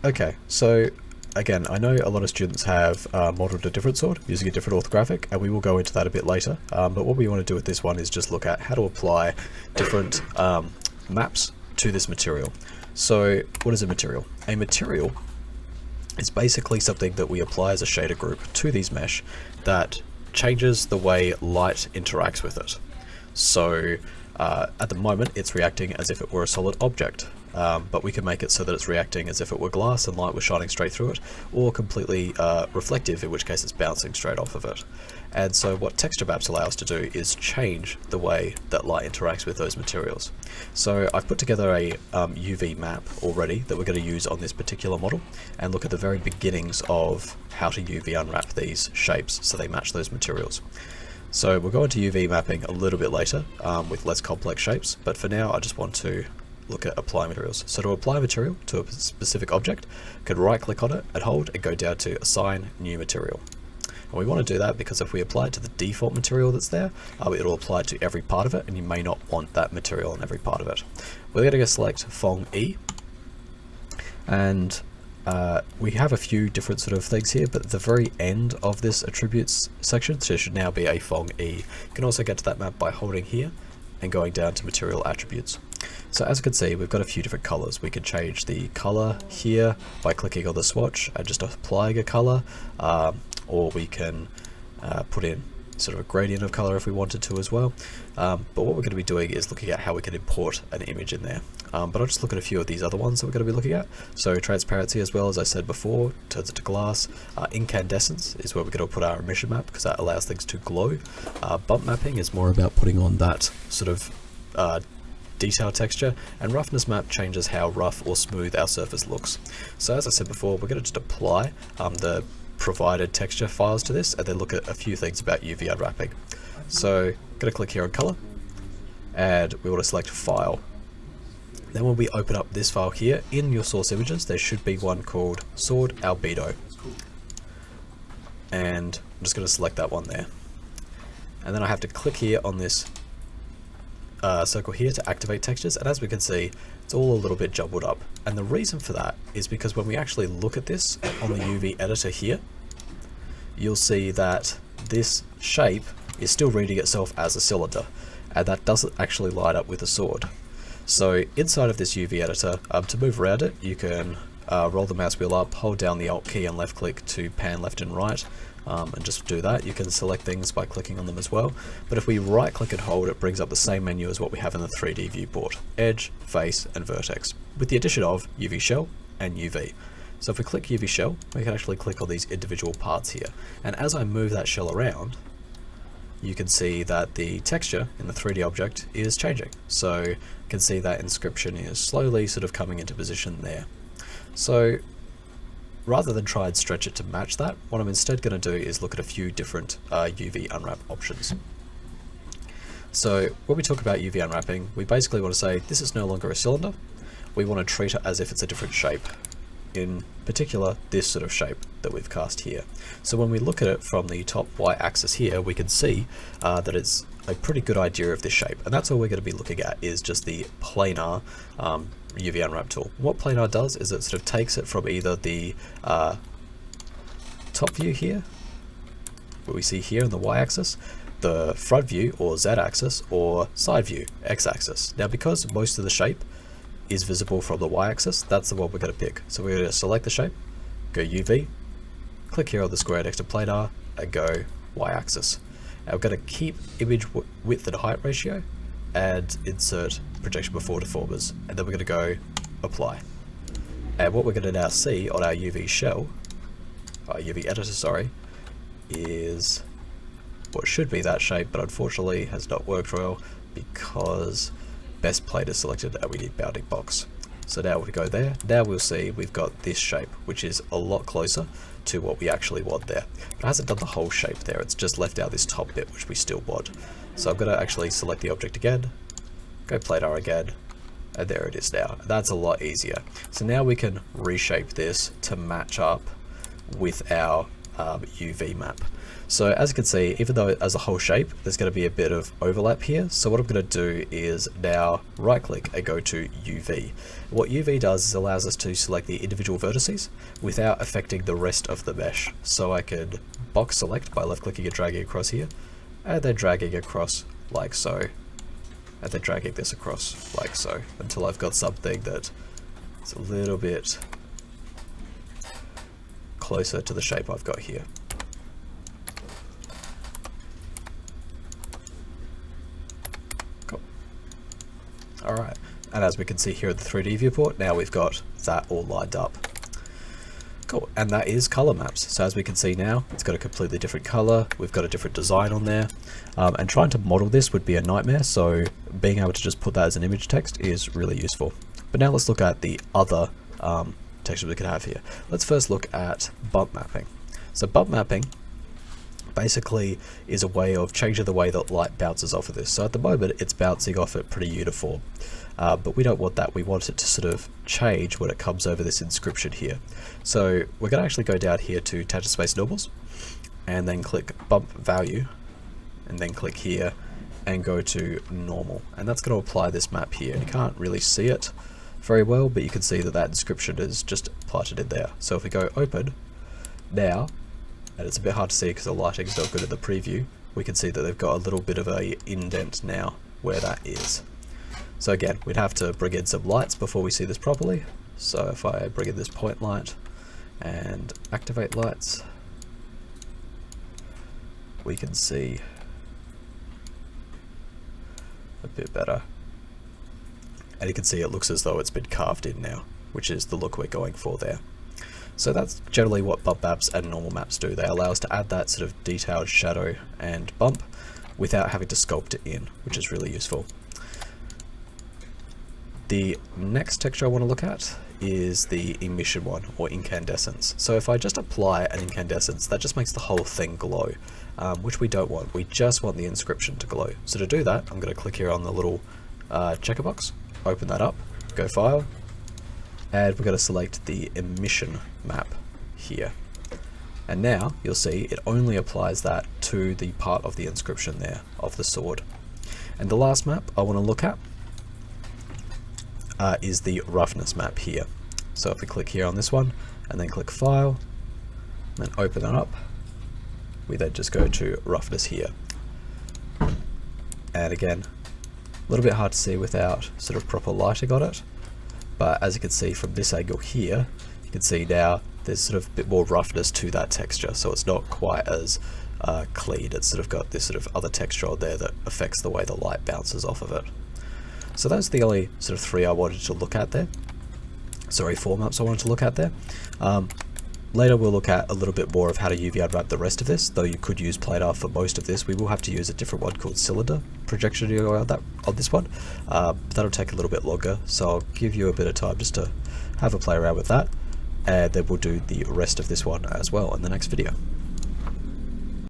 Okay, so again, I know a lot of students have modeled a different sort using a different orthographic, and we will go into that a bit later. But what we want to do with this one is just look at how to apply different maps to this material. So what is a material? A material is basically something that we apply as a shader group to these mesh that changes the way light interacts with it. So at the moment it's reacting as if it were a solid object, but we can make it so that it's reacting as if it were glass and light was shining straight through it, or completely reflective, in which case it's bouncing straight off of it. And so what texture maps allow us to do is change the way that light interacts with those materials. So I've put together a UV map already that we're going to use on this particular model, and look at the very beginnings of how to UV unwrap these shapes so they match those materials. So we'll go into UV mapping a little bit later with less complex shapes, but for now I just want to look at apply materials. So to apply material to a specific object, you can right click on it and hold and go down to assign new material. And we want to do that because if we apply it to the default material that's there, it'll apply it to every part of it, and you may not want that material on every part of it. We're going to go select Fong E, and we have a few different sort of things here, but at the very end of this attributes section, there should now be a Fong E. You can also get to that map by holding here and going down to material attributes. So as you can see, we've got a few different colors. We can change the color here by clicking on the swatch and just applying a color, or we can put in sort of a gradient of color if we wanted to as well. But what we're going to be doing is looking at how we can import an image in there. But I'll just look at a few of these other ones that we're going to be looking at. So transparency, as well as I said before, turns it to glass. Incandescence is where we're going to put our emission map, because that allows things to glow. Bump mapping is more about putting on that sort of detail texture, and roughness map changes how rough or smooth our surface looks. So as I said before, we're going to just apply the provided texture files to this, and then look at a few things about UV unwrapping. So I'm going to click here on color, and we want to select file. Then when we open up this file here, in your source images there should be one called sword albedo, and I'm just going to select that one there, and then I have to click here on this circle here to activate textures, and as we can see, it's all a little bit jumbled up. And the reason for that is because when we actually look at this on the UV editor here, you'll see that this shape is still reading itself as a cylinder, and that doesn't actually light up with a sword. So inside of this UV editor, to move around it, you can roll the mouse wheel up, hold down the Alt key and left click to pan left and right, and just do that. You can select things by clicking on them as well, but if we right click and hold, it brings up the same menu as what we have in the 3D viewport: edge, face and vertex, with the addition of UV shell and UV. So if we click UV shell, we can actually click on these individual parts here, and as I move that shell around, you can see that the texture in the 3D object is changing. So you can see that inscription is slowly sort of coming into position there. So rather than try and stretch it to match that, what I'm instead going to do is look at a few different UV unwrap options. So when we talk about UV unwrapping, we basically want to say this is no longer a cylinder. We want to treat it as if it's a different shape. In particular, this sort of shape that we've cast here. So when we look at it from the top y-axis here, we can see that it's a pretty good idea of this shape, and that's all we're going to be looking at, is just the planar UV unwrap tool. What planar does is it sort of takes it from either the top view here, what we see here on the y-axis, the front view or z-axis, or side view, x-axis. Now because most of the shape is visible from the y-axis, that's the one we're going to pick. So we're going to select the shape, go UV, click here on the square next to planar, and go y-axis. And we're going to keep image width and height ratio, and insert projection before deformers, and then we're going to go apply. And what we're going to now see on our UV shell, UV editor, sorry, is what should be that shape, but unfortunately has not worked well because best plane is selected and we need bounding box. So now if we go there, now we'll see we've got this shape, which is a lot closer to what we actually want there. But it hasn't done the whole shape there, it's just left out this top bit, which we still want. So I'm going to actually select the object again, go planar again, and there it is now. That's a lot easier. So now we can reshape this to match up with our UV map. So as you can see, even though as a whole shape, there's going to be a bit of overlap here. So what I'm going to do is now right click and go to UV. What UV does is allows us to select the individual vertices without affecting the rest of the mesh. So I could box select by left clicking and dragging across here, and then dragging across like so, and then dragging this across like so, until I've got something that is a little bit closer to the shape I've got here. Cool. Alright, and as we can see here at the 3D viewport, now we've got that all lined up. Cool, and that is color maps. So as we can see now, it's got a completely different color, we've got a different design on there, and trying to model this would be a nightmare, so being able to just put that as an image text is really useful. But now let's look at the other textures we could have here. Let's first look at bump mapping. So bump mapping basically is a way of changing the way that light bounces off of this. So at the moment it's bouncing off it pretty uniform, but we don't want that. We want it to sort of change when it comes over this inscription here. So we're going to actually go down here to tangent space normals and then click bump value and then click here and go to normal, and that's going to apply this map here. And you can't really see it very well, but you can see that that inscription is just plotted in there. So if we go open now, and it's a bit hard to see because the lighting is not good in the preview, we can see that they've got a little bit of a indent now where that is. So again, we'd have to bring in some lights before we see this properly. So if I bring in this point light and activate lights, we can see a bit better. And you can see it looks as though it's been carved in now, which is the look we're going for there. So that's generally what bump maps and normal maps do. They allow us to add that sort of detailed shadow and bump without having to sculpt it in, which is really useful. The next texture I want to look at is the emission one, or incandescence. So if I just apply an incandescence, that just makes the whole thing glow, which we don't want. We just want the inscription to glow. So to do that, I'm going to click here on the little checker box, open that up, go File, and we're going to select the emission map here. And now you'll see it only applies that to the part of the inscription there of the sword. And the last map I want to look at is the roughness map here. So if we click here on this one and then click File, and then open that up, we then just go to roughness here. And again, a little bit hard to see without sort of proper lighting on it, but as you can see from this angle here, you can see now there's sort of a bit more roughness to that texture, so it's not quite as clean. It's sort of got this sort of other texture on there that affects the way the light bounces off of it. So those are the only sort of three I wanted to look at there. Sorry, 4 maps I wanted to look at there. Later we'll look at a little bit more of how to UV unwrap the rest of this, though you could use planar for most of this. We will have to use a different one called cylinder projection on this one. That'll take a little bit longer, so I'll give you a bit of time just to have a play around with that, and then we'll do the rest of this one as well in the next video.